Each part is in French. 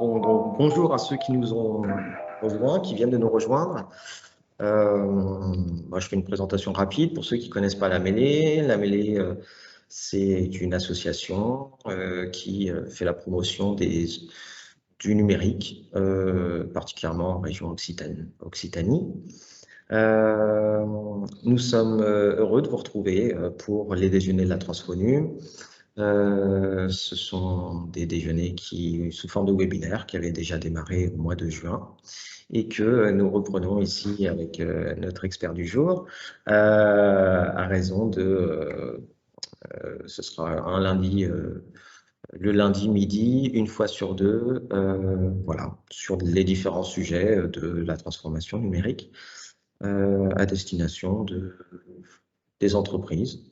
Bon, donc, bonjour à ceux qui nous ont rejoints, qui viennent de nous rejoindre. Moi, je fais une présentation rapide pour ceux qui ne connaissent pas la Mêlée. La Mêlée, c'est une association qui fait la promotion du numérique, particulièrement en région Occitanie. Nous sommes heureux de vous retrouver pour les déjeuners de la Transfonu. Ce sont des déjeuners sous forme de webinaire qui avaient déjà démarré au mois de juin et que nous reprenons ici avec notre expert du jour à raison de, ce sera un lundi, le lundi midi, une fois sur deux, voilà, sur les différents sujets de la transformation numérique à destination des entreprises.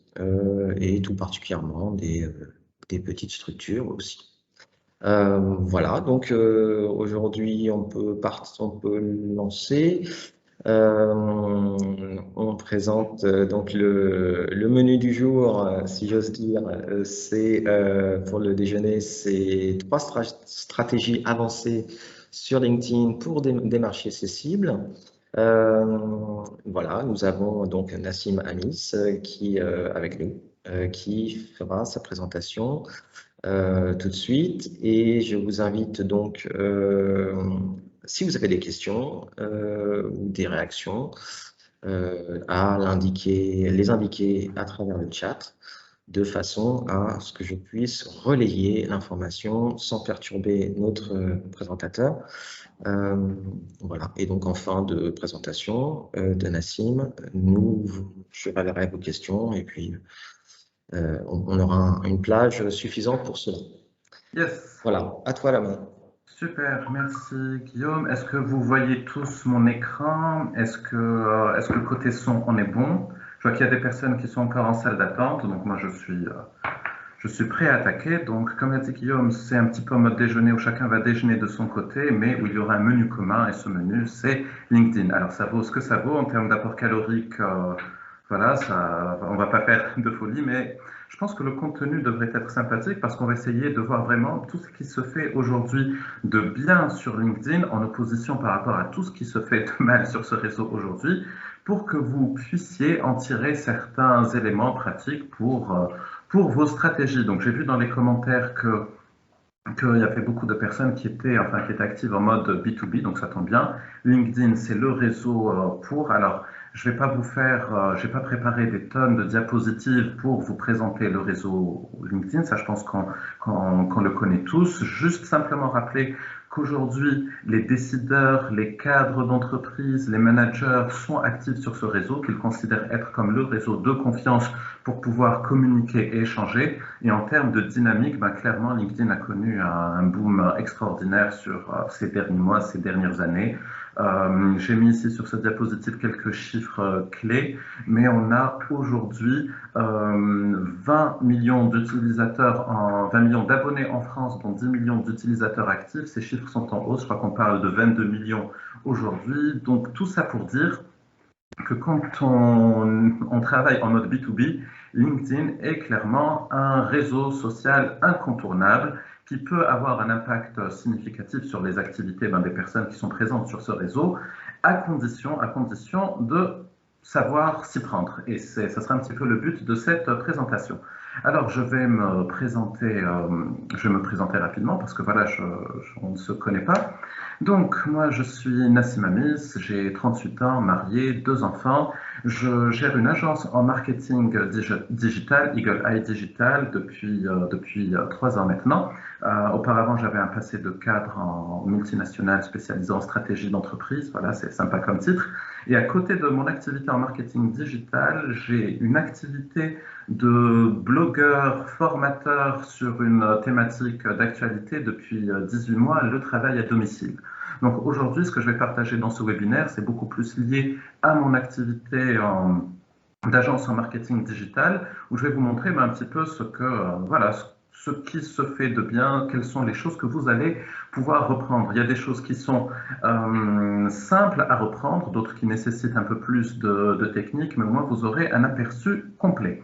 Et tout particulièrement des petites structures aussi. Voilà, donc aujourd'hui on peut lancer. On présente donc le menu du jour, si j'ose dire, c'est pour le déjeuner, c'est 3 stratégies avancées sur LinkedIn pour démarcher ses cibles. Voilà, nous avons donc Nassim Amis qui avec nous, qui fera sa présentation tout de suite. Et je vous invite donc, si vous avez des questions ou des réactions, à les indiquer à travers le chat, de façon à ce que je puisse relayer l'information sans perturber notre présentateur. Voilà. Et donc, en fin de présentation de Nassim, je relayerai vos questions et puis on aura une plage suffisante pour cela. Yes. Voilà, à toi la main. Super, merci Guillaume. Est-ce que vous voyez tous mon écran? Est-ce que le côté son, on est bon? Je vois qu'il y a des personnes qui sont encore en salle d'attente, donc moi je suis prêt à attaquer. Donc, comme l'a dit Guillaume, c'est un petit peu en mode déjeuner où chacun va déjeuner de son côté, mais où il y aura un menu commun, et ce menu, c'est LinkedIn. Alors, ça vaut ce que ça vaut en termes d'apport calorique. Voilà, on va pas faire de folie, mais je pense que le contenu devrait être sympathique parce qu'on va essayer de voir vraiment tout ce qui se fait aujourd'hui de bien sur LinkedIn en opposition par rapport à tout ce qui se fait de mal sur ce réseau aujourd'hui, pour que vous puissiez en tirer certains éléments pratiques pour vos stratégies. Donc, j'ai vu dans les commentaires qu'il y avait beaucoup de personnes qui étaient actives en mode B2B, donc ça tombe bien. LinkedIn, c'est le réseau pour. Alors, je vais pas j'ai pas préparé des tonnes de diapositives pour vous présenter le réseau LinkedIn. Ça, je pense qu'on le connaît tous. Juste simplement rappeler qu'aujourd'hui, les décideurs, les cadres d'entreprise, les managers sont actifs sur ce réseau, qu'ils considèrent être comme le réseau de confiance pour pouvoir communiquer et échanger. Et en termes de dynamique, clairement, LinkedIn a connu un boom extraordinaire sur ces derniers mois, ces dernières années. J'ai mis ici sur ce diapositive quelques chiffres clés, mais on a aujourd'hui 20 millions d'utilisateurs, 20 millions d'abonnés en France, dont 10 millions d'utilisateurs actifs. Ces chiffres sont en hausse, je crois qu'on parle de 22 millions aujourd'hui. Donc tout ça pour dire que quand on travaille en mode B2B, LinkedIn est clairement un réseau social incontournable qui peut avoir un impact significatif sur les activités des personnes qui sont présentes sur ce réseau, à condition de savoir s'y prendre. Et ça sera un petit peu le but de cette présentation. Alors, je vais me présenter rapidement parce que voilà, on ne se connaît pas. Donc, moi, je suis Nassim Amis, j'ai 38 ans, marié, 2 enfants. Je gère une agence en marketing digital, Eagle Eye Digital, depuis 3 ans maintenant. Auparavant, j'avais un passé de cadre en multinationale spécialisé en stratégie d'entreprise. Voilà, c'est sympa comme titre. Et à côté de mon activité en marketing digital, j'ai une activité de blogueur, formateur sur une thématique d'actualité depuis 18 mois, le travail à domicile. Donc aujourd'hui, ce que je vais partager dans ce webinaire, c'est beaucoup plus lié à mon activité d'agence en marketing digital, où je vais vous montrer un petit peu ce qui se fait de bien, quelles sont les choses que vous allez pouvoir reprendre. Il y a des choses qui sont simples à reprendre, d'autres qui nécessitent un peu plus de technique, mais au moins vous aurez un aperçu complet.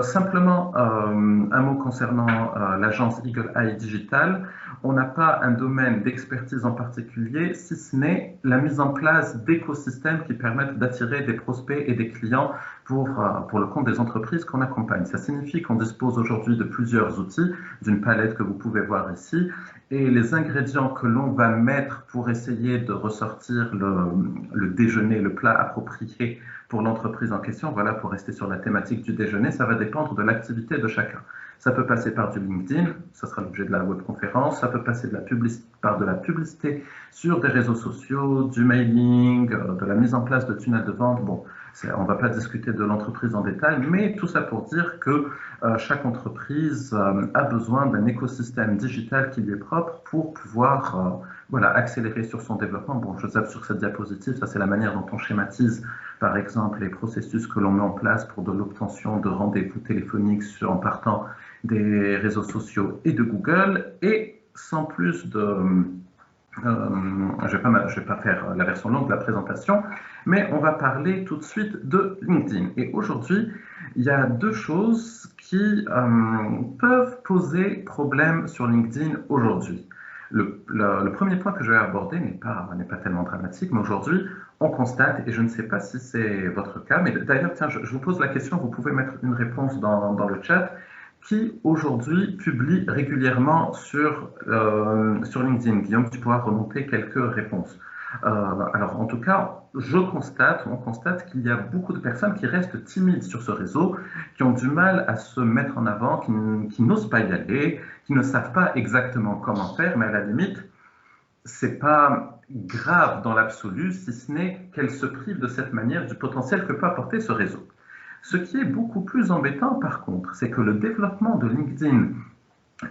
Simplement, un mot concernant l'agence Eagle Eye Digital. On n'a pas un domaine d'expertise en particulier, si ce n'est la mise en place d'écosystèmes qui permettent d'attirer des prospects et des clients pour le compte des entreprises qu'on accompagne. Ça signifie qu'on dispose aujourd'hui de plusieurs outils, d'une palette que vous pouvez voir ici, et les ingrédients que l'on va mettre pour essayer de ressortir le déjeuner, le plat approprié pour l'entreprise en question, voilà, pour rester sur la thématique du déjeuner, ça va dépendre de l'activité de chacun. Ça peut passer par du LinkedIn, ça sera l'objet de la webconférence, ça peut passer par de la publicité sur des réseaux sociaux, du mailing, de la mise en place de tunnels de vente. Bon, on ne va pas discuter de l'entreprise en détail, mais tout ça pour dire que chaque entreprise a besoin d'un écosystème digital qui lui est propre pour pouvoir voilà, accélérer sur son développement. Bon, je zappe sur cette diapositive, ça c'est la manière dont on schématise, par exemple, les processus que l'on met en place pour de l'obtention de rendez-vous téléphoniques en partant des réseaux sociaux et de Google. Et sans plus de... je ne vais pas faire la version longue de la présentation, mais on va parler tout de suite de LinkedIn. Et aujourd'hui, il y a deux choses qui peuvent poser problème sur LinkedIn aujourd'hui. Le premier point que je vais aborder n'est pas tellement dramatique, mais aujourd'hui, on constate, et je ne sais pas si c'est votre cas, mais d'ailleurs, tiens, je vous pose la question, vous pouvez mettre une réponse dans le chat, qui aujourd'hui publie régulièrement sur LinkedIn. Guillaume, tu pourras remonter quelques réponses. Alors, en tout cas, on constate qu'il y a beaucoup de personnes qui restent timides sur ce réseau, qui ont du mal à se mettre en avant, qui n'osent pas y aller, qui ne savent pas exactement comment faire, mais à la limite, c'est pas grave dans l'absolu, si ce n'est qu'elles se privent de cette manière du potentiel que peut apporter ce réseau. Ce qui est beaucoup plus embêtant, par contre, c'est que le développement de LinkedIn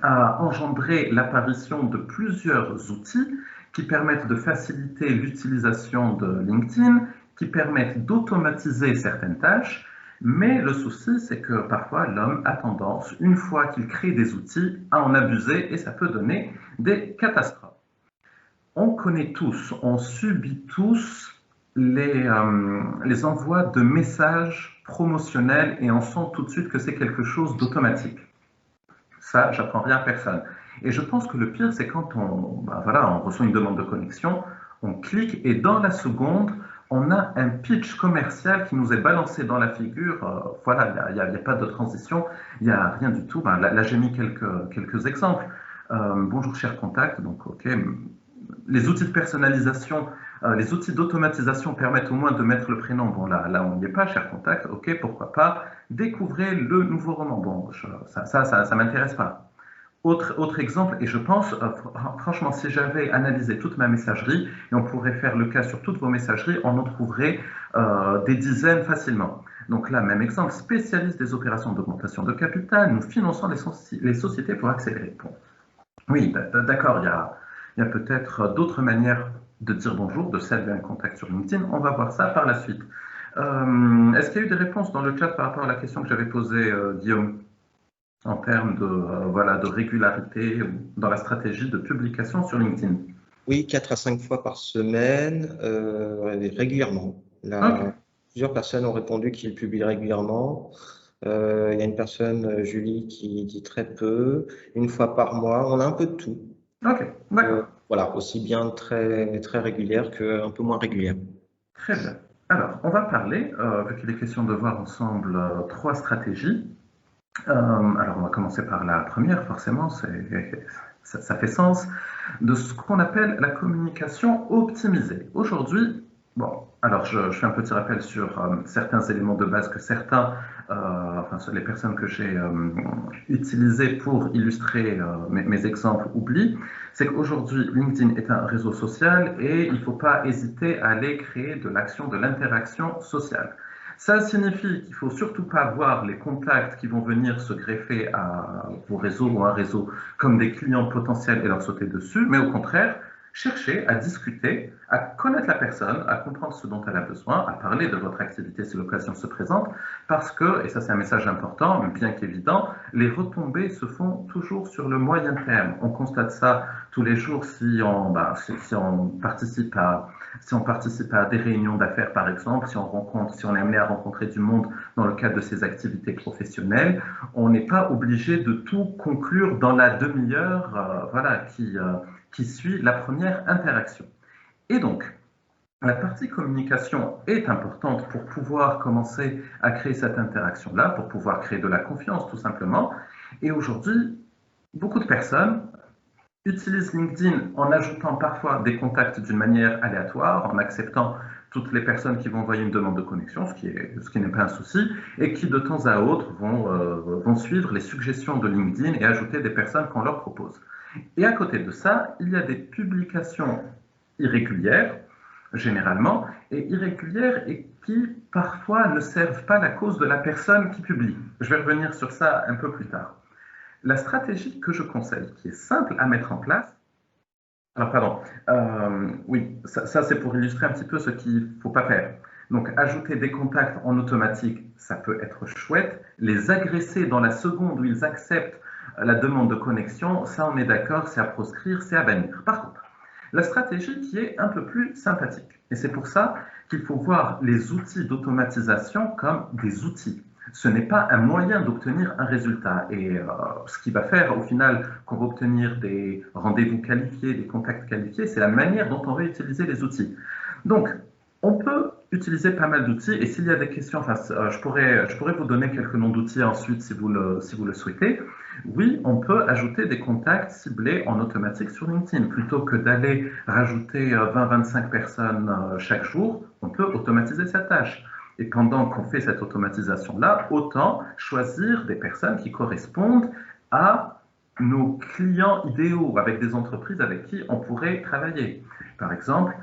a engendré l'apparition de plusieurs outils qui permettent de faciliter l'utilisation de LinkedIn, qui permettent d'automatiser certaines tâches, mais le souci, c'est que parfois l'homme a tendance, une fois qu'il crée des outils, à en abuser et ça peut donner des catastrophes. On connaît tous, on subit tous les envois de messages promotionnels et on sent tout de suite que c'est quelque chose d'automatique. Ça, j'apprends rien à personne. Et je pense que le pire, c'est quand on reçoit une demande de connexion, on clique et dans la seconde, on a un pitch commercial qui nous est balancé dans la figure. Voilà, il n'y a pas de transition, il n'y a rien du tout. Là, j'ai mis quelques exemples. Bonjour, cher contact. Donc, OK. Les outils de personnalisation, les outils d'automatisation permettent au moins de mettre le prénom. Bon, là on n'y est pas, cher contact. OK, pourquoi pas. Découvrez le nouveau roman. Bon, ça m'intéresse pas. Autre exemple, et je pense, franchement, si j'avais analysé toute ma messagerie, et on pourrait faire le cas sur toutes vos messageries, on en trouverait des dizaines facilement. Donc là, même exemple, spécialiste des opérations d'augmentation de capital, nous finançons les sociétés pour accélérer. Bon. Oui, d'accord, il y a peut-être d'autres manières de dire bonjour, de saluer un contact sur LinkedIn. On va voir ça par la suite. Est-ce qu'il y a eu des réponses dans le chat par rapport à la question que j'avais posée, Guillaume, en termes de régularité dans la stratégie de publication sur LinkedIn? Oui, 4 à 5 fois par semaine, régulièrement. Okay. Plusieurs personnes ont répondu qu'ils publient régulièrement. Il y a une personne, Julie, qui dit très peu, une fois par mois. On a un peu de tout. Ok, d'accord. Voilà, aussi bien très régulière qu'un peu moins régulière. Très bien. Alors, on va parler, vu qu'il est question de voir ensemble 3 stratégies. Alors, on va commencer par la première, forcément, ça fait sens, de ce qu'on appelle la communication optimisée. Aujourd'hui, bon, alors je fais un petit rappel sur certains éléments de base que sur les personnes que j'ai utilisées pour illustrer mes exemples oublient. C'est qu'aujourd'hui, LinkedIn est un réseau social et il ne faut pas hésiter à aller créer de l'action, de l'interaction sociale. Ça signifie qu'il ne faut surtout pas voir les contacts qui vont venir se greffer à vos réseaux ou un réseau comme des clients potentiels et leur sauter dessus, mais au contraire, chercher à discuter, à connaître la personne, à comprendre ce dont elle a besoin, à parler de votre activité si l'occasion se présente, parce que, et ça c'est un message important, mais bien qu'évident, les retombées se font toujours sur le moyen terme. On constate ça tous les jours si on participe à si on participe à des réunions d'affaires par exemple, si on est amené à rencontrer du monde dans le cadre de ses activités professionnelles, on n'est pas obligé de tout conclure dans la demi-heure qui suit la première interaction. Et donc, la partie communication est importante pour pouvoir commencer à créer cette interaction-là, pour pouvoir créer de la confiance tout simplement. Et aujourd'hui, beaucoup de personnes utilisent LinkedIn en ajoutant parfois des contacts d'une manière aléatoire, en acceptant toutes les personnes qui vont envoyer une demande de connexion, ce qui n'est pas un souci, et qui de temps à autre vont suivre les suggestions de LinkedIn et ajouter des personnes qu'on leur propose. Et à côté de ça, il y a des publications irrégulières, généralement, et irrégulières et qui parfois ne servent pas la cause de la personne qui publie. Je vais revenir sur ça un peu plus tard. La stratégie que je conseille, qui est simple à mettre en place, alors pardon, oui, ça c'est pour illustrer un petit peu ce qu'il ne faut pas faire. Donc ajouter des contacts en automatique, ça peut être chouette. Les agresser dans la seconde où ils acceptent la demande de connexion, ça on est d'accord, c'est à proscrire, c'est à bannir. Par contre, la stratégie qui est un peu plus sympathique. Et c'est pour ça qu'il faut voir les outils d'automatisation comme des outils. Ce n'est pas un moyen d'obtenir un résultat. Et ce qui va faire au final qu'on va obtenir des rendez-vous qualifiés, des contacts qualifiés, c'est la manière dont on va utiliser les outils. Donc, on peut utiliser pas mal d'outils et s'il y a des questions, je pourrais vous donner quelques noms d'outils ensuite si vous le souhaitez. Oui, on peut ajouter des contacts ciblés en automatique sur LinkedIn. Plutôt que d'aller rajouter 20-25 personnes chaque jour, on peut automatiser cette tâche. Et pendant qu'on fait cette automatisation-là, autant choisir des personnes qui correspondent à nos clients idéaux, avec des entreprises avec qui on pourrait travailler. Par exemple,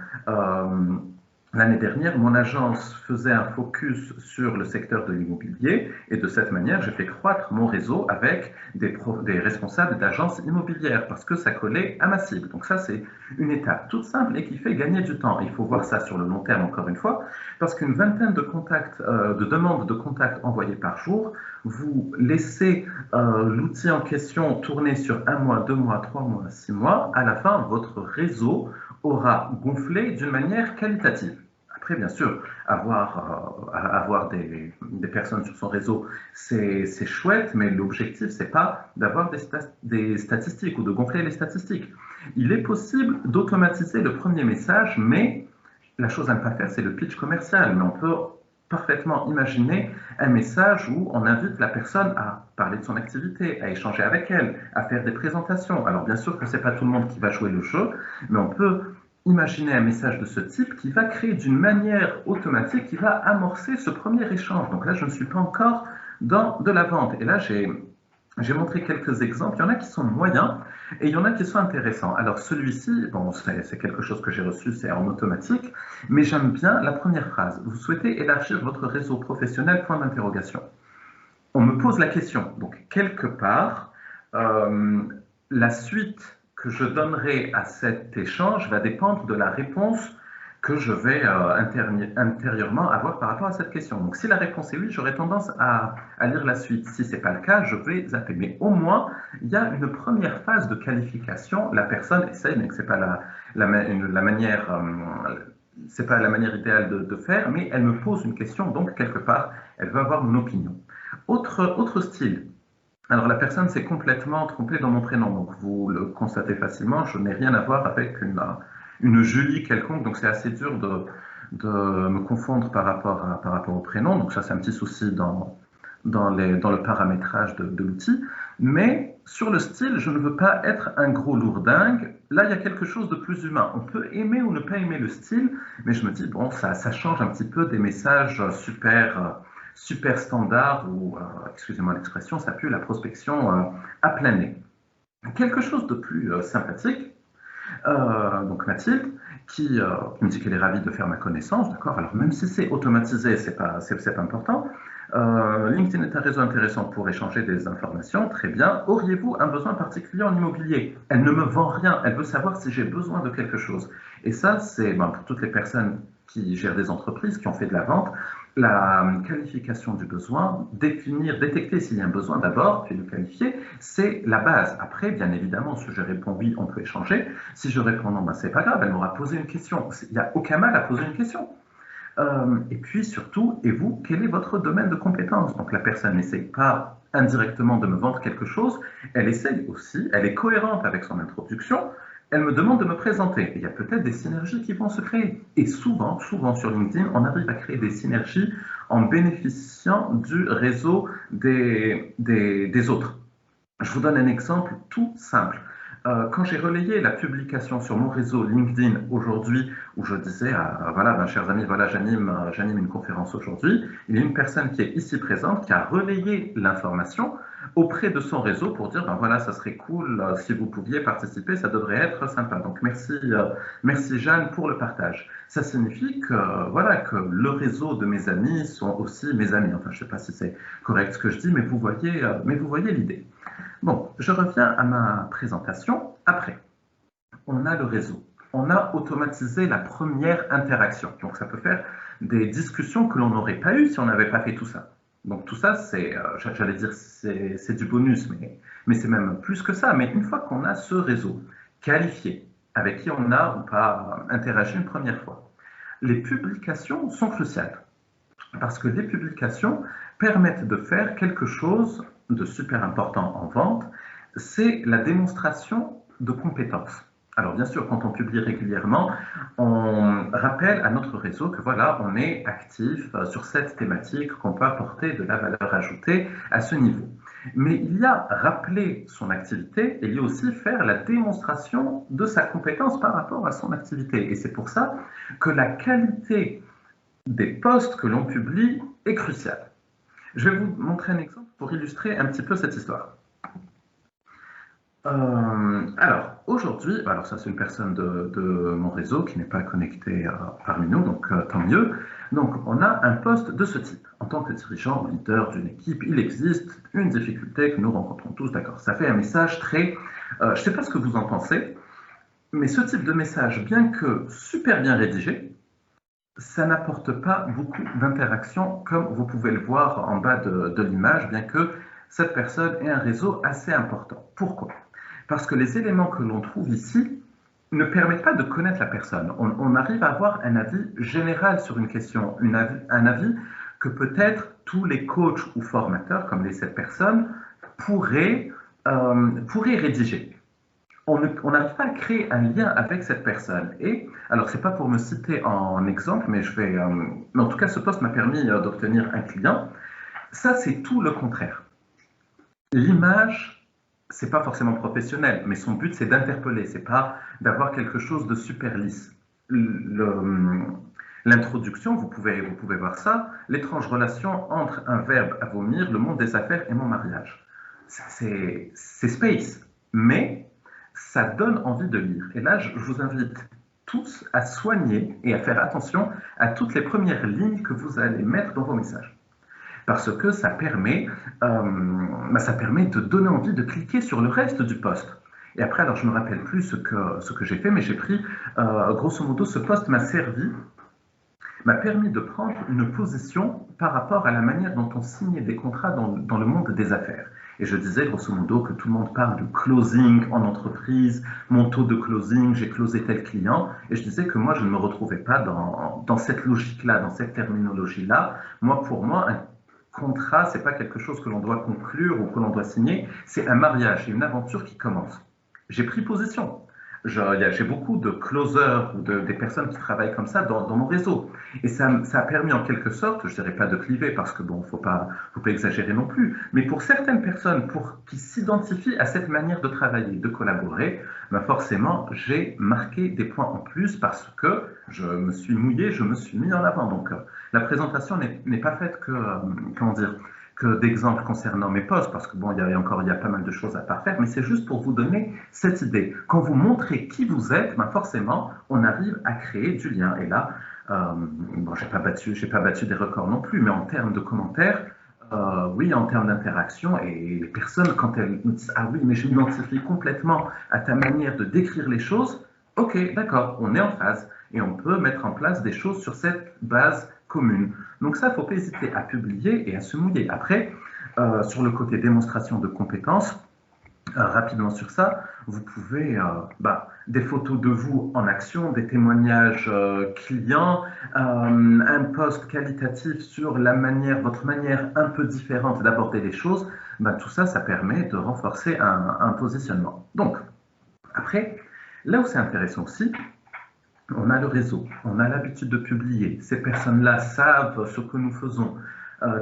l'année dernière, mon agence faisait un focus sur le secteur de l'immobilier et de cette manière, j'ai fait croître mon réseau avec des responsables d'agences immobilières parce que ça collait à ma cible. Donc ça, c'est une étape toute simple et qui fait gagner du temps. Il faut voir ça sur le long terme, encore une fois, parce qu'une vingtaine de demandes de contacts envoyées par jour, vous laissez l'outil en question tourner sur 1 mois, 2 mois, 3 mois, 6 mois. À la fin, votre réseau aura gonflé d'une manière qualitative. Après, bien sûr, avoir des personnes sur son réseau, c'est chouette, mais l'objectif, c'est pas d'avoir des statistiques ou de gonfler les statistiques. Il est possible d'automatiser le premier message, mais la chose à ne pas faire, c'est le pitch commercial. Mais on peut parfaitement imaginer un message où on invite la personne à parler de son activité, à échanger avec elle, à faire des présentations. Alors, bien sûr que ce n'est pas tout le monde qui va jouer le jeu, mais on peut imaginer un message de ce type qui va créer d'une manière automatique, qui va amorcer ce premier échange. Donc là, je ne suis pas encore dans de la vente. Et là, j'ai montré quelques exemples. Il y en a qui sont moyens et il y en a qui sont intéressants. Alors celui-ci, bon, c'est quelque chose que j'ai reçu, c'est en automatique, mais j'aime bien la première phrase. Vous souhaitez élargir votre réseau professionnel, point d'interrogation. On me pose la question. Donc quelque part, la suite que je donnerai à cet échange va dépendre de la réponse que je vais intérieurement avoir par rapport à cette question. Donc si la réponse est oui, j'aurai tendance à lire la suite. Si ce n'est pas le cas, je vais zapper. Mais au moins, il y a une première phase de qualification. La personne essaye, mais ce n'est pas la manière... c'est pas la manière idéale de faire, mais elle me pose une question, donc quelque part, elle veut avoir mon opinion. Autre style. Alors la personne s'est complètement trompée dans mon prénom, donc vous le constatez facilement, je n'ai rien à voir avec une Julie quelconque, donc c'est assez dur de me confondre par rapport au prénom, donc ça c'est un petit souci dans le paramétrage de l'outil. Mais sur le style, je ne veux pas être un gros lourdingue. Là, il y a quelque chose de plus humain. On peut aimer ou ne pas aimer le style, mais je me dis, bon, ça change un petit peu des messages super standard ou, excusez-moi l'expression, ça pue la prospection à plein nez. Quelque chose de plus sympathique, donc Mathilde, qui me dit qu'elle est ravie de faire ma connaissance, d'accord. Alors même si c'est automatisé, c'est pas important. LinkedIn est un réseau intéressant pour échanger des informations, très bien. Auriez-vous un besoin particulier en immobilier? Elle ne me vend rien, elle veut savoir si j'ai besoin de quelque chose. Et ça, c'est pour toutes les personnes qui gèrent des entreprises, qui ont fait de la vente, la qualification du besoin, définir, détecter s'il y a un besoin d'abord, puis le qualifier, c'est la base. Après, bien évidemment, si je réponds oui, on peut échanger. Si je réponds non, ben, c'est pas grave, elle m'aura posé une question. Il n'y a aucun mal à poser une question. Et puis surtout, et vous, quel est votre domaine de compétence? Donc la personne n'essaye pas indirectement de me vendre quelque chose, elle essaye aussi, elle est cohérente avec son introduction, elle me demande de me présenter. Et il y a peut-être des synergies qui vont se créer. Et souvent sur LinkedIn, on arrive à créer des synergies en bénéficiant du réseau des autres. Je vous donne un exemple tout simple. Quand j'ai relayé la publication sur mon réseau LinkedIn aujourd'hui, où je disais, voilà, ben, chers amis, voilà, j'anime une conférence aujourd'hui, il y a une personne qui est ici présente qui a relayé l'information auprès de son réseau pour dire, ben voilà, ça serait cool si vous pouviez participer, ça devrait être sympa. Donc merci Jeanne pour le partage. Ça signifie que voilà que le réseau de mes amis sont aussi mes amis. Enfin, je ne sais pas si c'est correct ce que je dis, mais vous voyez l'idée. Bon, je reviens à ma présentation. Après, on a le réseau. On a automatisé la première interaction. Donc, ça peut faire des discussions que l'on n'aurait pas eues si on n'avait pas fait tout ça. Donc, tout ça, c'est, j'allais dire, c'est du bonus, mais c'est même plus que ça. Mais une fois qu'on a ce réseau qualifié, avec qui on a ou pas interagi une première fois, les publications sont cruciales. Parce que les publications permettent de faire quelque chose de super important en vente, c'est la démonstration de compétences. Alors bien sûr, quand on publie régulièrement, on rappelle à notre réseau que voilà, on est actif sur cette thématique, qu'on peut apporter de la valeur ajoutée à ce niveau. Mais il y a rappeler son activité et il y a aussi faire la démonstration de sa compétence par rapport à son activité. Et c'est pour ça que la qualité des posts que l'on publie est cruciale. Je vais vous montrer un exemple pour illustrer un petit peu cette histoire. Alors, aujourd'hui, alors ça c'est une personne de mon réseau qui n'est pas connectée parmi nous, donc tant mieux. Donc on a un poste de ce type. En tant que dirigeant ou leader d'une équipe, il existe une difficulté que nous rencontrons tous, d'accord. Ça fait un message très... je ne sais pas ce que vous en pensez, mais ce type de message, bien que super bien rédigé, ça n'apporte pas beaucoup d'interaction, comme vous pouvez le voir en bas de l'image, bien que cette personne ait un réseau assez important. Pourquoi? Parce que les éléments que l'on trouve ici ne permettent pas de connaître la personne. On arrive à avoir un avis général sur une question, un avis que peut-être tous les coachs ou formateurs, comme cette personne, pourraient rédiger. On n'arrive pas à créer un lien avec cette personne. Et, alors, ce n'est pas pour me citer en exemple, mais en tout cas, ce poste m'a permis d'obtenir un client. Ça, c'est tout le contraire. L'image, ce n'est pas forcément professionnel, mais son but, c'est d'interpeller, ce n'est pas d'avoir quelque chose de super lisse. L'introduction, vous pouvez voir ça, l'étrange relation entre un verbe à vomir, le monde des affaires et mon mariage. C'est space, mais ça donne envie de lire. Et là, je vous invite tous à soigner et à faire attention à toutes les premières lignes que vous allez mettre dans vos messages. Parce que ça permet de donner envie de cliquer sur le reste du post. Et après, alors je ne me rappelle plus ce que j'ai fait, mais j'ai pris, grosso modo, ce post m'a permis de prendre une position par rapport à la manière dont on signait des contrats dans le monde des affaires. Et je disais grosso modo que tout le monde parle de closing en entreprise, mon taux de closing, j'ai closé tel client, et je disais que moi je ne me retrouvais pas dans cette logique-là, dans cette terminologie-là. Pour moi, un contrat, c'est pas quelque chose que l'on doit conclure ou que l'on doit signer, c'est un mariage, c'est une aventure qui commence. J'ai pris position. J'ai beaucoup de closers ou des personnes qui travaillent comme ça dans mon réseau. Et ça a permis en quelque sorte, je ne dirais pas de cliver parce que bon, faut pas exagérer non plus, mais pour certaines personnes qui s'identifient à cette manière de travailler, de collaborer, ben forcément, j'ai marqué des points en plus parce que je me suis mouillé, je me suis mis en avant. Donc, la présentation n'est pas faite que d'exemples concernant mes posts, parce que bon, il y a pas mal de choses à parfaire, mais c'est juste pour vous donner cette idée. Quand vous montrez qui vous êtes, ben forcément, on arrive à créer du lien. Et là, bon, j'ai pas battu des records non plus, mais en termes de commentaires, oui, en termes d'interaction, et les personnes, quand elles nous disent « Ah oui, mais je m'identifie complètement à ta manière de décrire les choses », ok, d'accord, on est en phase. et on peut mettre en place des choses sur cette base commune. Donc ça, il ne faut pas hésiter à publier et à se mouiller. Après, sur le côté démonstration de compétences, rapidement sur ça, vous pouvez des photos de vous en action, des témoignages clients, un post qualitatif sur votre manière un peu différente d'aborder les choses. Tout ça, ça permet de renforcer un positionnement. Donc, après, là où c'est intéressant aussi, on a le réseau, on a l'habitude de publier. Ces personnes-là savent ce que nous faisons,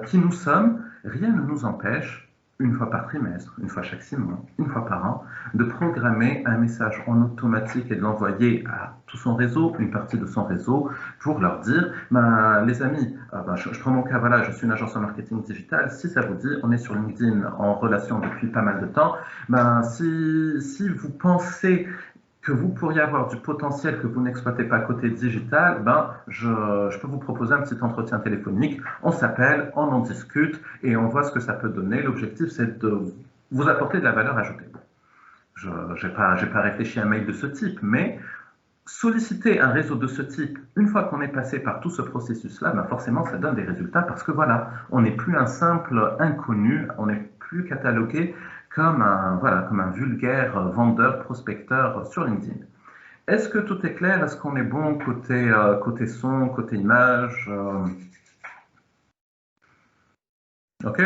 qui nous sommes. Rien ne nous empêche, une fois par trimestre, une fois chaque 6 mois, une fois par an, de programmer un message en automatique et de l'envoyer à tout son réseau, une partie de son réseau, pour leur dire, les amis, je prends mon cas, voilà, je suis une agence en marketing digital, si ça vous dit, on est sur LinkedIn en relation depuis pas mal de temps, si vous pensez que vous pourriez avoir du potentiel que vous n'exploitez pas côté digital, je peux vous proposer un petit entretien téléphonique. On s'appelle, on en discute et on voit ce que ça peut donner. L'objectif, c'est de vous apporter de la valeur ajoutée. Je n'ai pas réfléchi à un mail de ce type, mais solliciter un réseau de ce type, une fois qu'on est passé par tout ce processus-là, forcément, ça donne des résultats parce que voilà, on n'est plus un simple inconnu, on n'est plus catalogué comme un vulgaire vendeur, prospecteur sur LinkedIn. Est-ce que tout est clair? Est-ce qu'on est bon côté son, côté image? OK?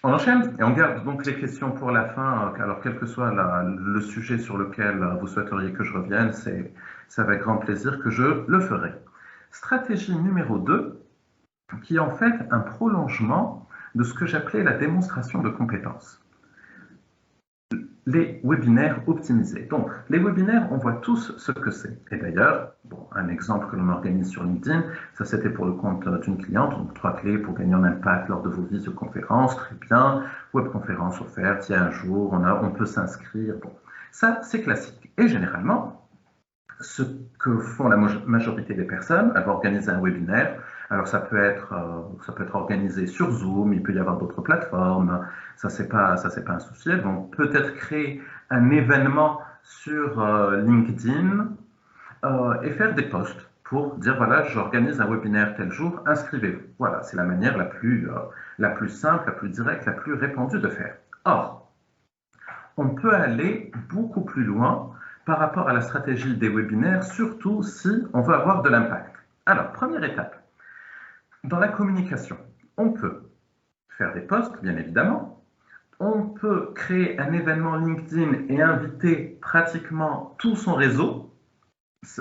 On enchaîne et on garde donc les questions pour la fin. Alors, quel que soit le sujet sur lequel vous souhaiteriez que je revienne, c'est avec grand plaisir que je le ferai. Stratégie numéro 2, qui est en fait un prolongement de ce que j'appelais la démonstration de compétences. Les webinaires optimisés. Donc, les webinaires, on voit tous ce que c'est. Et d'ailleurs, un exemple que l'on organise sur LinkedIn, ça c'était pour le compte d'une cliente, donc 3 clés pour gagner en impact lors de vos visioconférences, très bien, webconférence offerte, il y a un jour, on peut s'inscrire. Bon, ça c'est classique. Et généralement, ce que font la majorité des personnes, elles vont organiser un webinaire. Alors ça peut être organisé sur Zoom, il peut y avoir d'autres plateformes, ça c'est pas un souci. Elles vont peut-être créer un événement sur LinkedIn et faire des posts pour dire voilà, j'organise un webinaire tel jour, inscrivez-vous. Voilà, c'est la manière la plus simple, la plus directe, la plus répandue de faire. Or, on peut aller beaucoup plus loin par rapport à la stratégie des webinaires, surtout si on veut avoir de l'impact. Alors, première étape, dans la communication, on peut faire des posts, bien évidemment. On peut créer un événement LinkedIn et inviter pratiquement tout son réseau.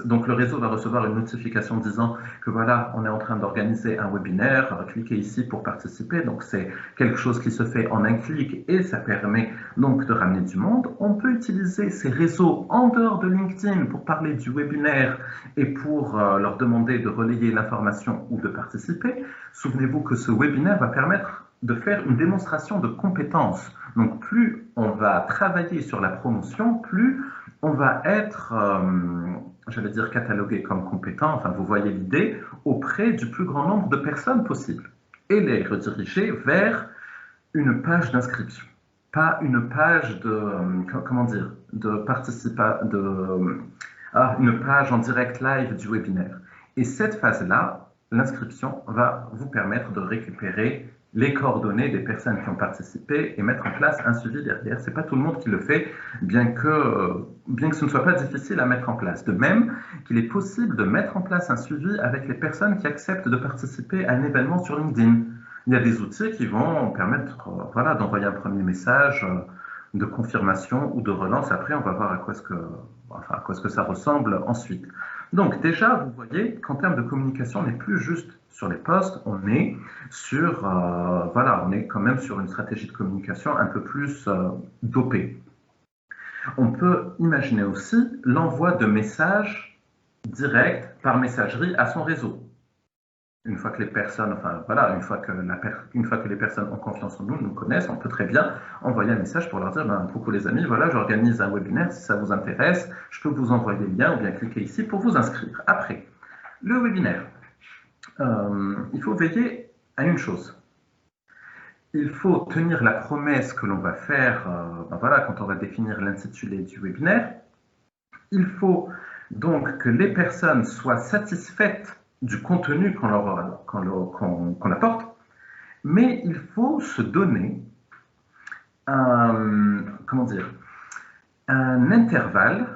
Donc, le réseau va recevoir une notification disant que voilà, on est en train d'organiser un webinaire, cliquez ici pour participer. Donc, c'est quelque chose qui se fait en un clic et ça permet donc de ramener du monde. On peut utiliser ces réseaux en dehors de LinkedIn pour parler du webinaire et pour leur demander de relayer l'information ou de participer. Souvenez-vous que ce webinaire va permettre de faire une démonstration de compétences. Donc, plus on va travailler sur la promotion, plus on va être, j'allais dire, catalogué comme compétent, enfin, vous voyez l'idée, auprès du plus grand nombre de personnes possible et les rediriger vers une page d'inscription, pas une page une page en direct live du webinaire. Et cette phase-là, l'inscription va vous permettre de récupérer les coordonnées des personnes qui ont participé et mettre en place un suivi derrière. Ce n'est pas tout le monde qui le fait, bien que ce ne soit pas difficile à mettre en place. De même qu'il est possible de mettre en place un suivi avec les personnes qui acceptent de participer à un événement sur LinkedIn. Il y a des outils qui vont permettre d'envoyer un premier message de confirmation ou de relance. Après, on va voir à quoi est-ce que ça ressemble ensuite. Donc déjà, vous voyez qu'en termes de communication, on n'est plus juste sur les posts, on est sur, on est quand même sur une stratégie de communication un peu plus dopée. On peut imaginer aussi l'envoi de messages directs par messagerie à son réseau. Une fois que les personnes, une fois que les personnes ont confiance en nous, nous connaissent, on peut très bien envoyer un message pour leur dire coucou les amis, voilà, j'organise un webinaire, si ça vous intéresse, je peux vous envoyer le lien ou bien cliquer ici pour vous inscrire. Après, le webinaire, il faut veiller à une chose. Il faut tenir la promesse que l'on va faire quand on va définir l'intitulé du webinaire. Il faut Donc, que les personnes soient satisfaites du contenu qu'on apporte, mais il faut se donner comment dire, un intervalle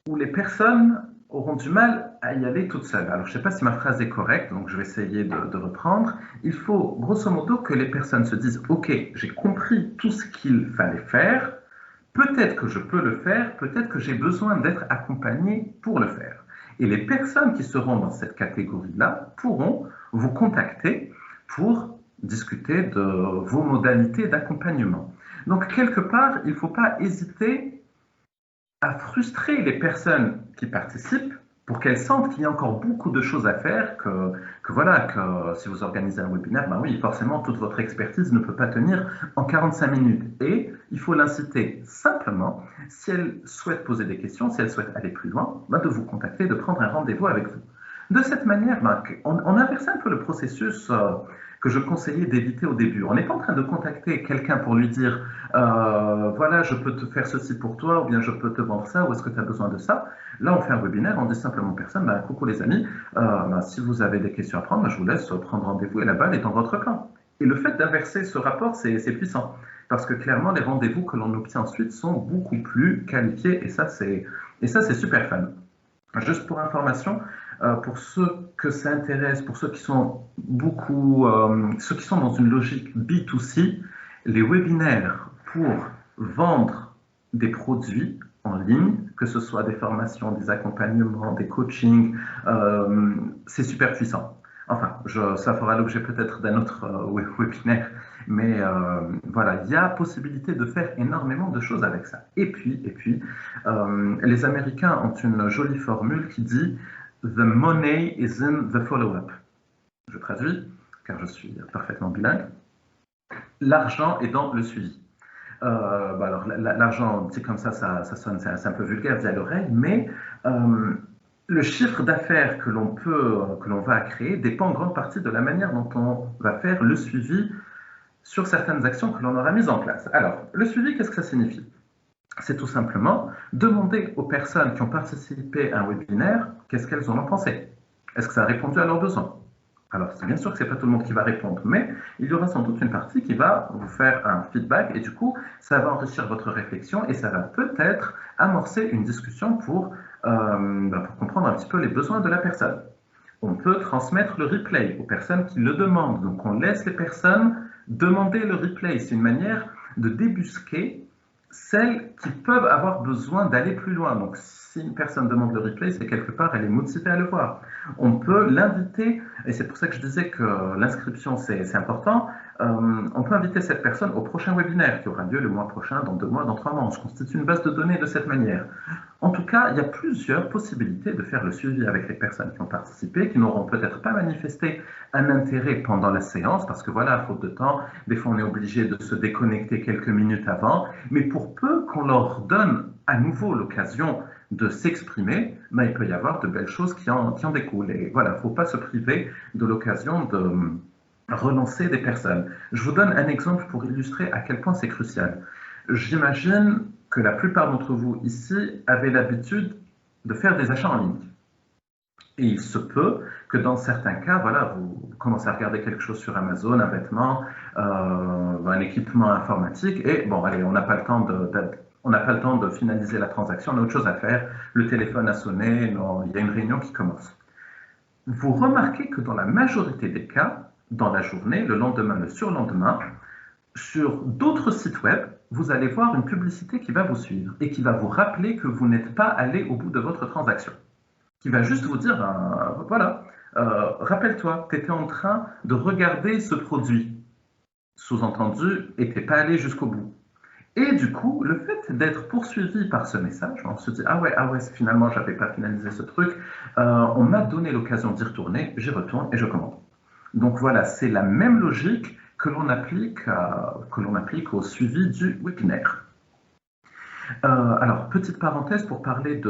où les personnes auront du mal à y aller toutes seules. Alors, je ne sais pas si ma phrase est correcte, donc je vais essayer de reprendre. Il faut, grosso modo, que les personnes se disent « Ok, j'ai compris tout ce qu'il fallait faire, peut-être que je peux le faire, peut-être que j'ai besoin d'être accompagné pour le faire. » Et les personnes qui seront dans cette catégorie-là pourront vous contacter pour discuter de vos modalités d'accompagnement. Donc, quelque part, il ne faut pas hésiter à frustrer les personnes qui participent pour qu'elles sentent qu'il y a encore beaucoup de choses à faire, que si vous organisez un webinaire, ben oui, forcément, toute votre expertise ne peut pas tenir en 45 minutes. Et il faut l'inciter simplement, si elle souhaite poser des questions, si elle souhaite aller plus loin, ben de vous contacter, de prendre un rendez-vous avec vous. De cette manière, ben, on inverse un peu le processus que je conseillais d'éviter au début. On n'est pas en train de contacter quelqu'un pour lui dire voilà, je peux te faire ceci pour toi, ou bien je peux te vendre ça, ou est-ce que tu as besoin de ça. Là, on fait un webinaire, on dit simplement aux personnes bah, coucou les amis, si vous avez des questions à prendre, je vous laisse prendre rendez-vous et la balle est dans votre camp. Et le fait d'inverser ce rapport, c'est puissant. Parce que clairement, les rendez-vous que l'on obtient ensuite sont beaucoup plus qualifiés et ça, c'est super fun. Juste pour information, pour ceux que ça intéresse, pour ceux qui sont ceux qui sont dans une logique B2C, les webinaires pour vendre des produits en ligne, que ce soit des formations, des accompagnements, des coachings, c'est super puissant. Enfin, ça fera l'objet peut-être d'un autre webinaire, mais voilà, il y a possibilité de faire énormément de choses avec ça. Et puis, les Américains ont une jolie formule qui dit « The money is in the follow-up ». Je traduis, car je suis parfaitement bilingue. L'argent est dans le suivi. Alors, l'argent, dit comme ça sonne, c'est un peu vulgaire dit à l'oreille, mais le chiffre d'affaires que l'on va créer dépend en grande partie de la manière dont on va faire le suivi sur certaines actions que l'on aura mises en place. Alors, le suivi, qu'est-ce que ça signifie? C'est tout simplement demander aux personnes qui ont participé à un webinaire qu'est-ce qu'elles en ont pensé. Est-ce que ça a répondu à leurs besoins? Alors, c'est bien sûr que ce n'est pas tout le monde qui va répondre, mais il y aura sans doute une partie qui va vous faire un feedback et du coup, ça va enrichir votre réflexion et ça va peut-être amorcer une discussion pour comprendre un petit peu les besoins de la personne. On peut transmettre le replay aux personnes qui le demandent. Donc, on laisse les personnes demander le replay. C'est une manière de débusquer celles qui peuvent avoir besoin d'aller plus loin. Donc, si une personne demande le replay, c'est quelque part, elle est motivée à le voir. On peut l'inviter, et c'est pour ça que je disais que l'inscription, c'est important, on peut inviter cette personne au prochain webinaire qui aura lieu le mois prochain, dans 2 mois, dans 3 mois. On se constitue une base de données de cette manière. En tout cas, il y a plusieurs possibilités de faire le suivi avec les personnes qui ont participé, qui n'auront peut-être pas manifesté un intérêt pendant la séance, parce que voilà, à faute de temps, des fois on est obligé de se déconnecter quelques minutes avant, mais pour peu qu'on leur donne à nouveau l'occasion de s'exprimer, il peut y avoir de belles choses qui en découlent. Et voilà, il ne faut pas se priver de l'occasion de relancer des personnes. Je vous donne un exemple pour illustrer à quel point c'est crucial. J'imagine que la plupart d'entre vous ici avaient l'habitude de faire des achats en ligne. Et il se peut que dans certains cas, voilà, vous commencez à regarder quelque chose sur Amazon, un vêtement, un équipement informatique, et bon, allez, on n'a pas le temps de finaliser la transaction, on a autre chose à faire, le téléphone a sonné, non, il y a une réunion qui commence. Vous remarquez que dans la majorité des cas, dans la journée, le lendemain, le surlendemain, sur d'autres sites web, vous allez voir une publicité qui va vous suivre et qui va vous rappeler que vous n'êtes pas allé au bout de votre transaction. Qui va juste vous dire, voilà, rappelle-toi, tu étais en train de regarder ce produit. Sous-entendu, et tu n'es pas allé jusqu'au bout. Et du coup, le fait d'être poursuivi par ce message, on se dit, ah ouais, finalement, je n'avais pas finalisé ce truc, on m'a donné l'occasion d'y retourner, j'y retourne et je commande. Donc voilà, c'est la même logique que l'on applique au suivi du webinaire. Alors, petite parenthèse pour parler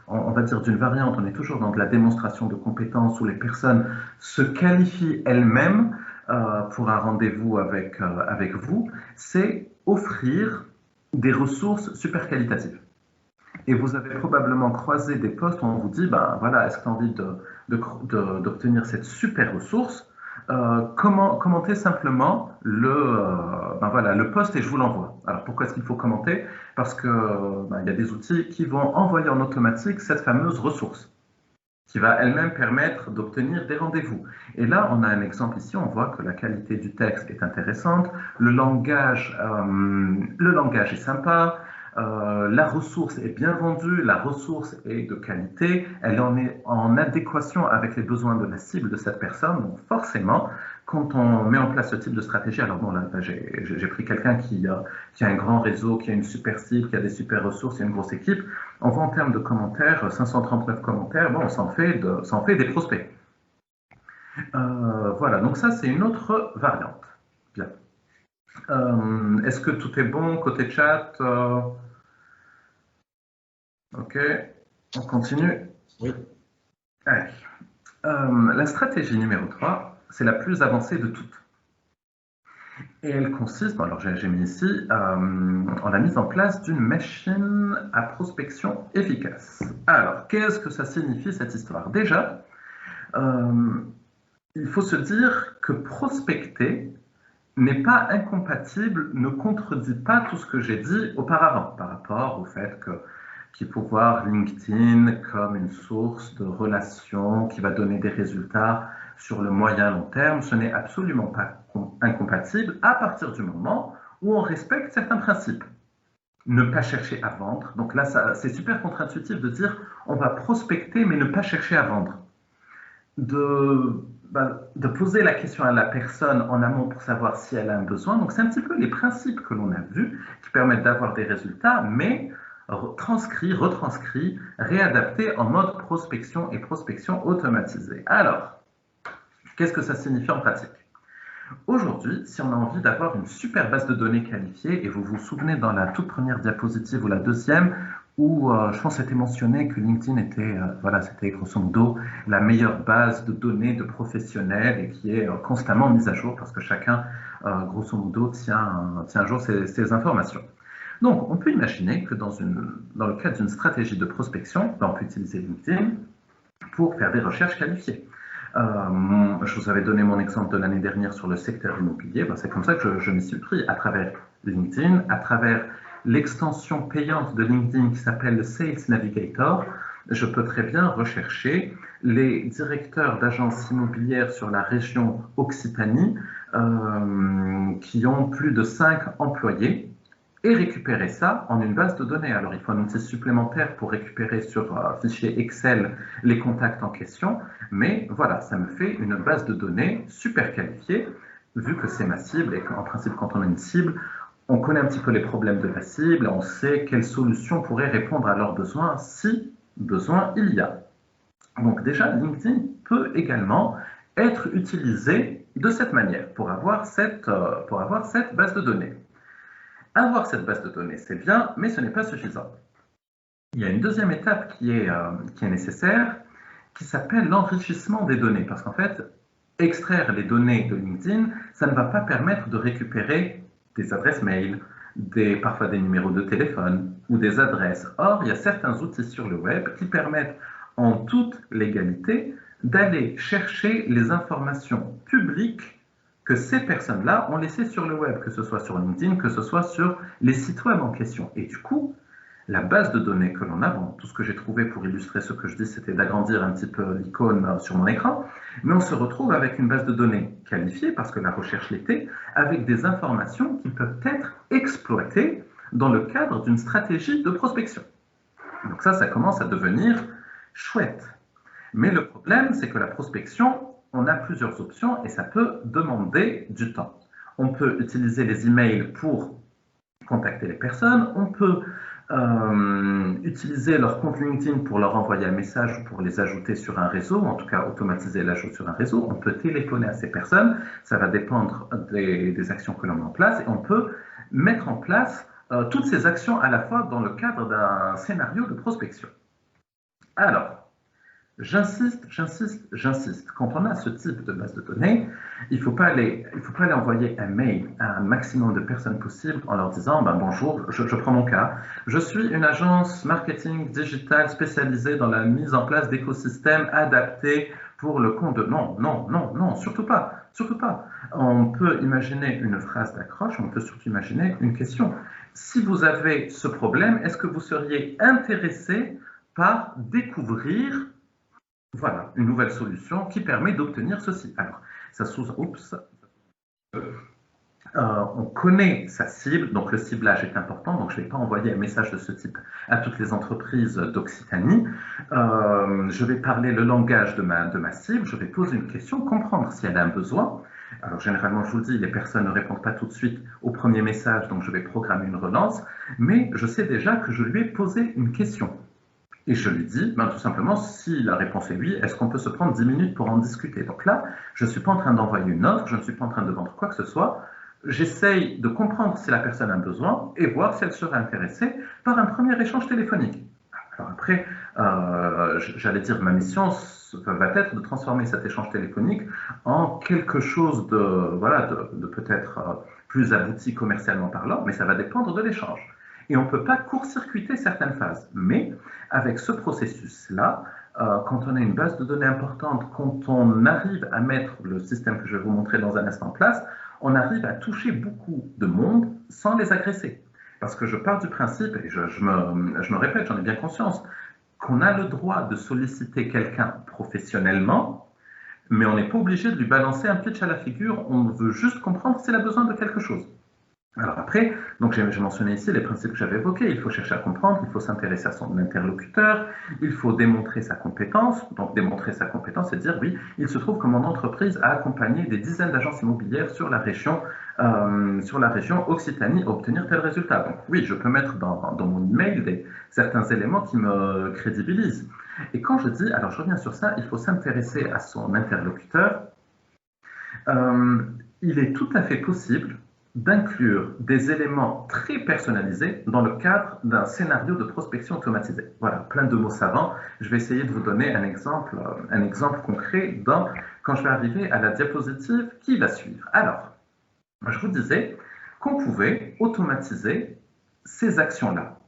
on va dire d'une variante, on est toujours dans de la démonstration de compétences où les personnes se qualifient elles-mêmes pour un rendez-vous avec vous, c'est offrir des ressources super qualitatives. Et vous avez probablement croisé des posts où on vous dit, ben voilà, est-ce que tu as envie d'obtenir cette super ressource? Commentez simplement ben voilà, le post et je vous l'envoie. Alors pourquoi est-ce qu'il faut commenter? Parce que ben, il y a des outils qui vont envoyer en automatique cette fameuse ressource, qui va elle-même permettre d'obtenir des rendez-vous. Et là, on a un exemple ici, on voit que la qualité du texte est intéressante, le langage est sympa, la ressource est bien vendue, la ressource est de qualité, elle en est en adéquation avec les besoins de la cible de cette personne. Donc forcément, quand on met en place ce type de stratégie, alors bon, là j'ai pris quelqu'un qui a un grand réseau, qui a une super cible, qui a des super ressources, qui a une grosse équipe, on voit en termes de commentaires, 539 commentaires, bon, ça en fait des prospects. Voilà, donc ça c'est une autre variante. Bien. Est-ce que tout est bon côté chat? Ok, on continue. Oui. Allez. La stratégie numéro 3, c'est la plus avancée de toutes. Et elle consiste, alors j'ai mis ici, en la mise en place d'une machine à prospection efficace. Alors, qu'est-ce que ça signifie cette histoire? Déjà, il faut se dire que prospecter n'est pas incompatible, ne contredit pas tout ce que j'ai dit auparavant par rapport au fait qu'il faut voir LinkedIn comme une source de relations qui va donner des résultats sur le moyen long terme. Ce n'est absolument pas incompatible à partir du moment où on respecte certains principes. Ne pas chercher à vendre. Donc là, c'est super contre-intuitif de dire on va prospecter mais ne pas chercher à vendre. De poser la question à la personne en amont pour savoir si elle a un besoin. Donc c'est un petit peu les principes que l'on a vus qui permettent d'avoir des résultats, mais retranscrits, réadaptés en mode prospection et prospection automatisée. Alors, qu'est-ce que ça signifie en pratique? Aujourd'hui, si on a envie d'avoir une super base de données qualifiée, et vous vous souvenez dans la toute première diapositive ou la deuxième, où je pense que c'était mentionné que LinkedIn était, voilà, c'était grosso modo la meilleure base de données de professionnels et qui est constamment mise à jour parce que chacun, grosso modo, tient à jour ses informations. Donc, on peut imaginer que dans le cadre d'une stratégie de prospection, on peut utiliser LinkedIn pour faire des recherches qualifiées. Je vous avais donné mon exemple de l'année dernière sur le secteur immobilier. Ben, c'est comme ça que je m'y suis pris, à travers LinkedIn, à travers l'extension payante de LinkedIn qui s'appelle le Sales Navigator. Je peux très bien rechercher les directeurs d'agences immobilières sur la région Occitanie qui ont plus de 5 employés et récupérer ça en une base de données. Alors, il faut un outil supplémentaire pour récupérer sur un fichier Excel les contacts en question, mais voilà, ça me fait une base de données super qualifiée, vu que c'est ma cible et qu'en principe, quand on a une cible, on connaît un petit peu les problèmes de la cible, on sait quelle solution pourrait répondre à leurs besoins si besoin il y a. Donc déjà, LinkedIn peut également être utilisé de cette manière pour avoir cette base de données. Avoir cette base de données, c'est bien, mais ce n'est pas suffisant. Il y a une deuxième étape qui est nécessaire, qui s'appelle l'enrichissement des données. Parce qu'en fait, extraire les données de LinkedIn, ça ne va pas permettre de récupérer des adresses mail, parfois des numéros de téléphone ou des adresses. Or, il y a certains outils sur le web qui permettent en toute légalité d'aller chercher les informations publiques que ces personnes-là ont laissé sur le web, que ce soit sur LinkedIn, que ce soit sur les sites web en question. Et du coup, la base de données que l'on a, bon, tout ce que j'ai trouvé pour illustrer ce que je dis, c'était d'agrandir un petit peu l'icône sur mon écran, mais on se retrouve avec une base de données qualifiée, parce que la recherche l'était, avec des informations qui peuvent être exploitées dans le cadre d'une stratégie de prospection. Donc ça commence à devenir chouette. Mais le problème, c'est que la prospection, on a plusieurs options et ça peut demander du temps. On peut utiliser les emails pour contacter les personnes, on peut utiliser leur compte LinkedIn pour leur envoyer un message ou pour les ajouter sur un réseau, en tout cas automatiser l'ajout sur un réseau, on peut téléphoner à ces personnes, ça va dépendre des actions que l'on met en place et on peut mettre en place toutes ces actions à la fois dans le cadre d'un scénario de prospection. Alors, J'insiste. Quand on a ce type de base de données, il ne faut pas aller envoyer un mail à un maximum de personnes possible en leur disant ben, bonjour, je prends mon cas, je suis une agence marketing digital spécialisée dans la mise en place d'écosystèmes adaptés pour le compte de... Non, surtout pas. On peut imaginer une phrase d'accroche, on peut surtout imaginer une question. Si vous avez ce problème, est-ce que vous seriez intéressé par découvrir une nouvelle solution qui permet d'obtenir ceci. Alors, on connaît sa cible, donc le ciblage est important, donc je ne vais pas envoyer un message de ce type à toutes les entreprises d'Occitanie. Je vais parler le langage de ma cible, je vais poser une question, comprendre si elle a un besoin. Alors généralement, je vous dis, les personnes ne répondent pas tout de suite au premier message, donc je vais programmer une relance, mais je sais déjà que je lui ai posé une question. Et je lui dis, tout simplement, si la réponse est oui, est-ce qu'on peut se prendre 10 minutes pour en discuter? Donc là, je ne suis pas en train d'envoyer une offre, je ne suis pas en train de vendre quoi que ce soit. J'essaye de comprendre si la personne a un besoin et voir si elle serait intéressée par un premier échange téléphonique. Alors après, j'allais dire, ma mission va être de transformer cet échange téléphonique en quelque chose de peut-être plus abouti commercialement parlant, mais ça va dépendre de l'échange. Et on ne peut pas court-circuiter certaines phases. Mais avec ce processus-là, quand on a une base de données importante, quand on arrive à mettre le système que je vais vous montrer dans un instant en place, on arrive à toucher beaucoup de monde sans les agresser. Parce que je pars du principe, et je me répète, j'en ai bien conscience, qu'on a le droit de solliciter quelqu'un professionnellement, mais on n'est pas obligé de lui balancer un pitch à la figure, on veut juste comprendre s'il a besoin de quelque chose. Alors après, donc j'ai mentionné ici les principes que j'avais évoqués. Il faut chercher à comprendre, il faut s'intéresser à son interlocuteur, il faut démontrer sa compétence. Donc démontrer sa compétence, c'est dire oui, il se trouve que mon entreprise a accompagné des dizaines d'agences immobilières sur la région Occitanie à obtenir tel résultat. Donc oui, je peux mettre dans mon email certains éléments qui me crédibilisent. Et quand je dis, alors je reviens sur ça, il faut s'intéresser à son interlocuteur. Il est tout à fait possible d'inclure des éléments très personnalisés dans le cadre d'un scénario de prospection automatisé. Voilà, plein de mots savants. Je vais essayer de vous donner un exemple concret quand je vais arriver à la diapositive qui va suivre. Alors, je vous disais qu'on pouvait automatiser ces actions-là.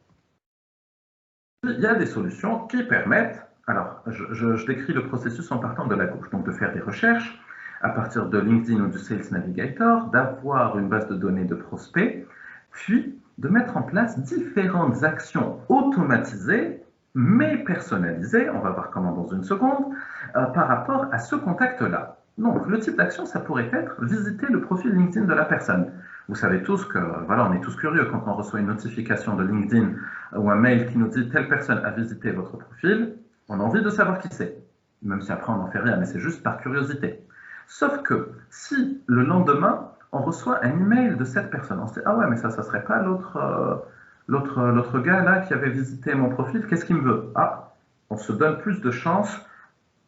Il y a des solutions qui permettent, alors je décris le processus en partant de la gauche, donc de faire des recherches, à partir de LinkedIn ou du Sales Navigator, d'avoir une base de données de prospects, puis de mettre en place différentes actions automatisées, mais personnalisées, on va voir comment dans une seconde, par rapport à ce contact-là. Donc, le type d'action, ça pourrait être visiter le profil LinkedIn de la personne. Vous savez tous que, on est tous curieux quand on reçoit une notification de LinkedIn ou un mail qui nous dit « telle personne a visité votre profil », on a envie de savoir qui c'est. Même si après on n'en fait rien, mais c'est juste par curiosité. Sauf que si le lendemain, on reçoit un email de cette personne, on se dit « ah ouais, mais ça serait pas l'autre gars là qui avait visité mon profil, qu'est-ce qu'il me veut ?» Ah, on se donne plus de chances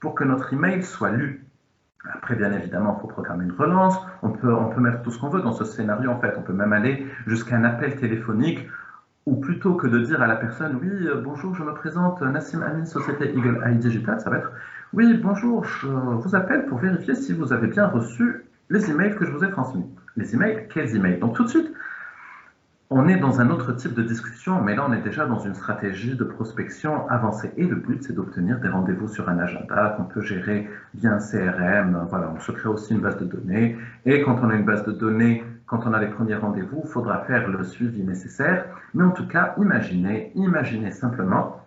pour que notre email soit lu. Après, bien évidemment, il faut programmer une relance, on peut mettre tout ce qu'on veut dans ce scénario en fait, on peut même aller jusqu'à un appel téléphonique ou plutôt que de dire à la personne « oui, bonjour, je me présente, Nassim Amin, Société Eagle Eye Digital », ça va être « oui, bonjour, je vous appelle pour vérifier si vous avez bien reçu les emails que je vous ai transmis. » Les emails, quels emails? Donc tout de suite, on est dans un autre type de discussion, mais là on est déjà dans une stratégie de prospection avancée. Et le but, c'est d'obtenir des rendez-vous sur un agenda qu'on peut gérer via un CRM. Voilà, on se crée aussi une base de données. Et quand on a une base de données, quand on a les premiers rendez-vous, il faudra faire le suivi nécessaire. Mais en tout cas, imaginez simplement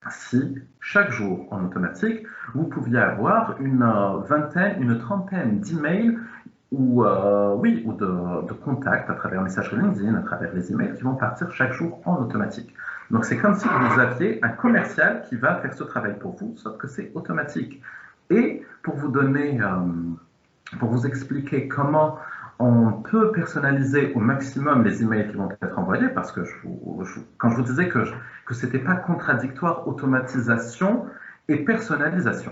si chaque jour en automatique, vous pouviez avoir une vingtaine, une trentaine d'emails ou de contacts à travers messagerie LinkedIn, à travers les emails qui vont partir chaque jour en automatique. Donc c'est comme si vous aviez un commercial qui va faire ce travail pour vous, sauf que c'est automatique. Et pour vous donner, pour vous expliquer comment on peut personnaliser au maximum les emails qui vont être envoyés, parce que quand je vous disais que ce n'était pas contradictoire automatisation et personnalisation.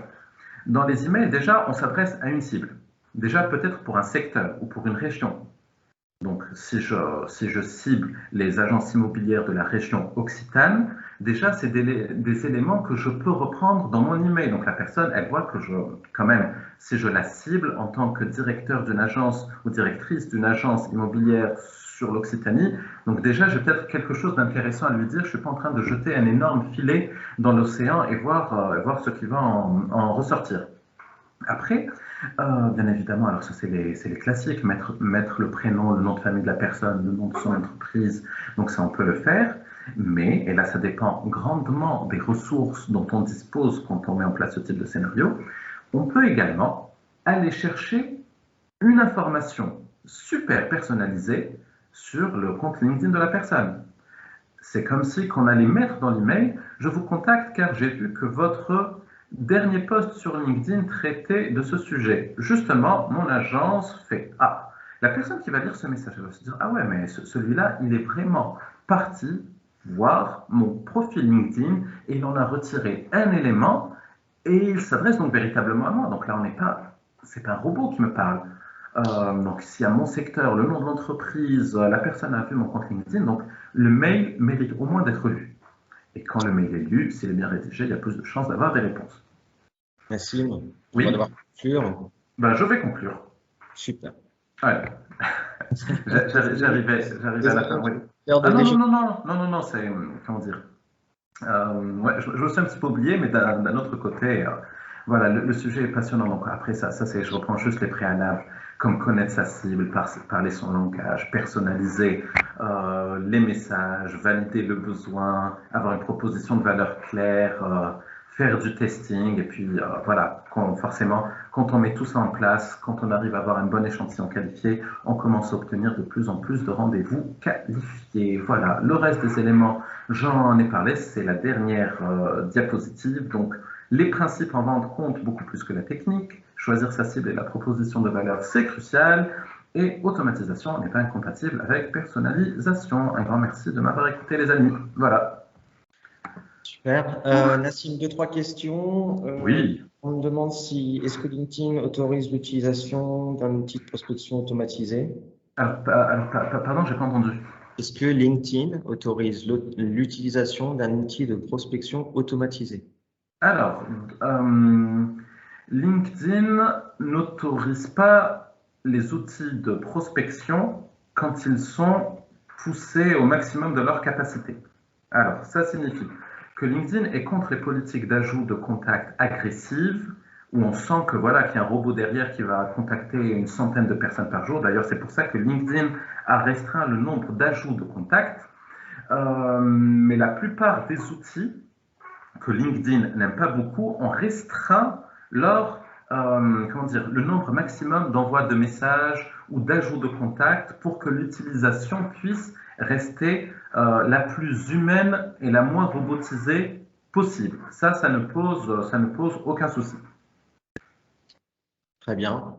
Dans les emails, déjà, on s'adresse à une cible. Déjà, peut-être pour un secteur ou pour une région. Donc, si je cible les agences immobilières de la région Occitane, déjà, c'est des éléments que je peux reprendre dans mon email. Donc, la personne, elle voit que quand même, si je la cible en tant que directeur d'une agence ou directrice d'une agence immobilière sur l'Occitanie, donc déjà, j'ai peut-être quelque chose d'intéressant à lui dire. Je ne suis pas en train de jeter un énorme filet dans l'océan et voir ce qui va en ressortir. Après, bien évidemment, alors ça c'est les classiques, mettre le prénom, le nom de famille de la personne, le nom de son entreprise, donc ça on peut le faire, mais, et là ça dépend grandement des ressources dont on dispose quand on met en place ce type de scénario, on peut également aller chercher une information super personnalisée sur le compte LinkedIn de la personne. C'est comme si qu'on allait mettre dans l'email, je vous contacte car j'ai vu que votre dernier post sur LinkedIn traitait de ce sujet. Justement, mon agence fait A. La personne qui va lire ce message va se dire, ah ouais, mais celui-là, il est vraiment parti voir mon profil LinkedIn et il en a retiré un élément et il s'adresse donc véritablement à moi. Donc là, c'est pas un robot qui me parle. Donc, si à mon secteur, le nom de l'entreprise, la personne a vu mon compte LinkedIn, donc le mail mérite au moins d'être lu. Et quand le mail est lu, s'il est bien rédigé, il y a plus de chances d'avoir des réponses. Nassim, on va Oui, devoir conclure. ben, je vais conclure. Super. Ouais. J'arrivais à la fin. Oui. Ah non, non, non, non, non, non, non, c'est, comment dire, ouais, je me suis un petit peu oublié, mais d'un autre côté, voilà, le sujet est passionnant. Donc après, je reprends juste les préalables, comme connaître sa cible, parler son langage, personnaliser les messages, valider le besoin, avoir une proposition de valeur claire, faire du testing, et puis voilà, forcément, quand on met tout ça en place, quand on arrive à avoir un bon échantillon qualifié, on commence à obtenir de plus en plus de rendez-vous qualifiés. Voilà, le reste des éléments, j'en ai parlé, c'est la dernière diapositive. Donc, les principes en vente comptent beaucoup plus que la technique. Choisir sa cible et la proposition de valeur, c'est crucial. Et automatisation n'est pas incompatible avec personnalisation. Un grand merci de m'avoir écouté, les amis. Voilà. Super. Nassim, deux, trois questions. Oui. On me demande est-ce que LinkedIn autorise l'utilisation d'un outil de prospection automatisé? Pardon, j'ai pas entendu. Est-ce que LinkedIn autorise l'utilisation d'un outil de prospection automatisé? Alors, LinkedIn n'autorise pas les outils de prospection quand ils sont poussés au maximum de leur capacité. Alors, ça signifie que LinkedIn est contre les politiques d'ajout de contacts agressives, où on sent que voilà, qu'il y a un robot derrière qui va contacter une centaine de personnes par jour. D'ailleurs, c'est pour ça que LinkedIn a restreint le nombre d'ajouts de contacts. Mais la plupart des outils que LinkedIn n'aime pas beaucoup ont restreint le nombre maximum d'envois de messages ou d'ajouts de contacts pour que l'utilisation puisse rester la plus humaine et la moins robotisée possible. Ça ne pose aucun souci. Très bien.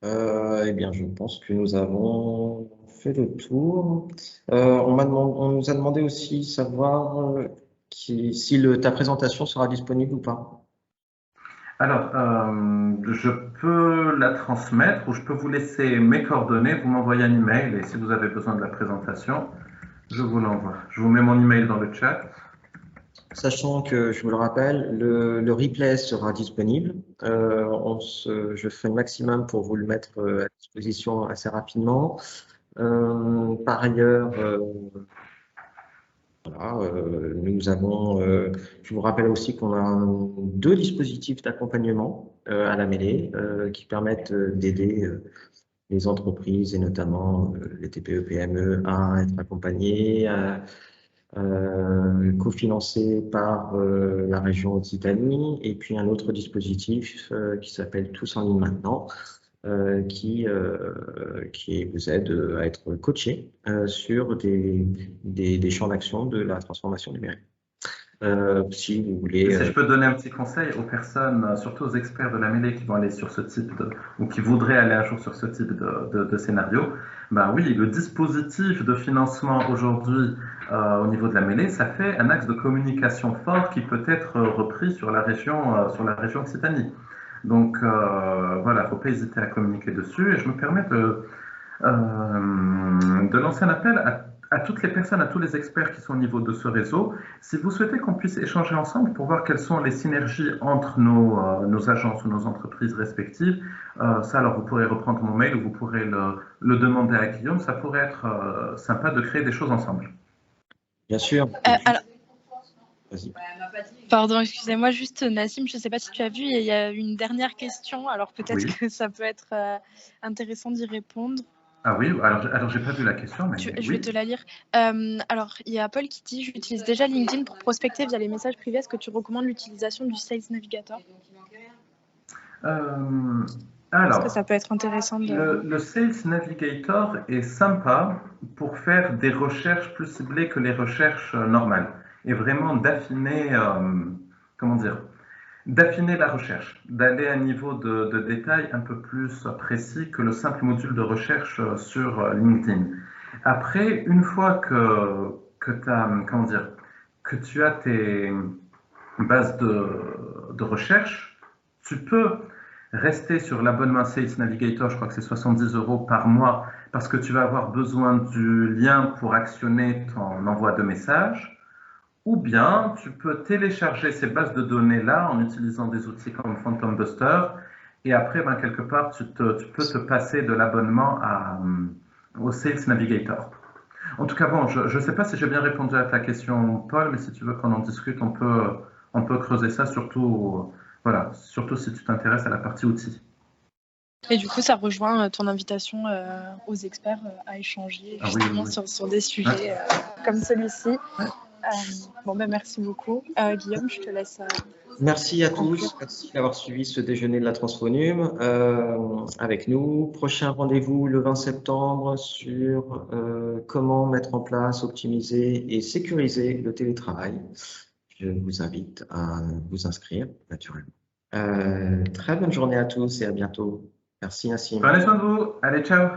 Eh bien, je pense que nous avons fait le tour. On nous a demandé aussi savoir si ta présentation sera disponible ou pas. Alors, je peux la transmettre ou je peux vous laisser mes coordonnées, vous m'envoyez un email et si vous avez besoin de la présentation, je vous l'envoie. Je vous mets mon email dans le chat. Sachant que, je vous le rappelle, le replay sera disponible. Je ferai le maximum pour vous le mettre à disposition assez rapidement. Par ailleurs, voilà, je vous rappelle aussi qu'on a deux dispositifs d'accompagnement à la mêlée qui permettent d'aider les entreprises et notamment les TPE, PME à être accompagnées, cofinancé par la région Occitanie, et puis un autre dispositif qui s'appelle Tous en ligne maintenant, qui vous aide à être coaché sur des champs d'action de la transformation numérique. Si vous voulez. Si je peux donner un petit conseil aux personnes, surtout aux experts de la mêlée qui vont aller sur ce type ou qui voudraient aller un jour sur ce type de scénario, ben oui, le dispositif de financement aujourd'hui au niveau de la mêlée, ça fait un axe de communication fort qui peut être repris sur la région Occitanie. Donc voilà, il ne faut pas hésiter à communiquer dessus. Et je me permets De lancer un appel à toutes les personnes, à tous les experts qui sont au niveau de ce réseau. Si vous souhaitez qu'on puisse échanger ensemble pour voir quelles sont les synergies entre nos agences ou nos entreprises respectives, ça, alors vous pourrez reprendre mon mail ou vous pourrez le demander à Guillaume. Ça pourrait être sympa de créer des choses ensemble. Bien sûr. Alors, vas-y. pardon, excusez-moi, juste Nassim, je ne sais pas si tu as vu, il y a une dernière question, alors peut-être Oui. que ça peut être intéressant d'y répondre. Ah oui, alors j'ai pas vu la question, mais Je oui. vais te la lire. Alors, il y a Paul qui dit « J'utilise déjà LinkedIn pour prospecter via les messages privés. Est-ce que tu recommandes l'utilisation du Sales Navigator ?» Est-ce que ça peut être intéressant de... Le Sales Navigator est sympa pour faire des recherches plus ciblées que les recherches normales et vraiment d'affiner, comment dire, d'affiner la recherche, d'aller à un niveau de détail un peu plus précis que le simple module de recherche sur LinkedIn. Après, une fois que tu as tes bases de recherche, tu peux rester sur l'abonnement Sales Navigator, je crois que c'est 70 € par mois, parce que tu vas avoir besoin du lien pour actionner ton envoi de messages. Ou bien, tu peux télécharger ces bases de données-là en utilisant des outils comme Phantom Buster. Et après, quelque part, tu peux te passer de l'abonnement au Sales Navigator. En tout cas, bon, je ne sais pas si j'ai bien répondu à ta question, Paul, mais si tu veux qu'on en discute, on peut creuser ça, surtout si tu t'intéresses à la partie outils. Et du coup, ça rejoint ton invitation aux experts à échanger justement sur des sujets comme celui-ci. Merci beaucoup. Guillaume, je te laisse. Merci à tous. Merci d'avoir suivi ce déjeuner de la Transfonum avec nous. Prochain rendez-vous le 20 septembre sur comment mettre en place, optimiser et sécuriser le télétravail. Je vous invite à vous inscrire, naturellement. Très bonne journée à tous et à bientôt. Merci, Nassim. Prenez soin de vous. Allez, ciao.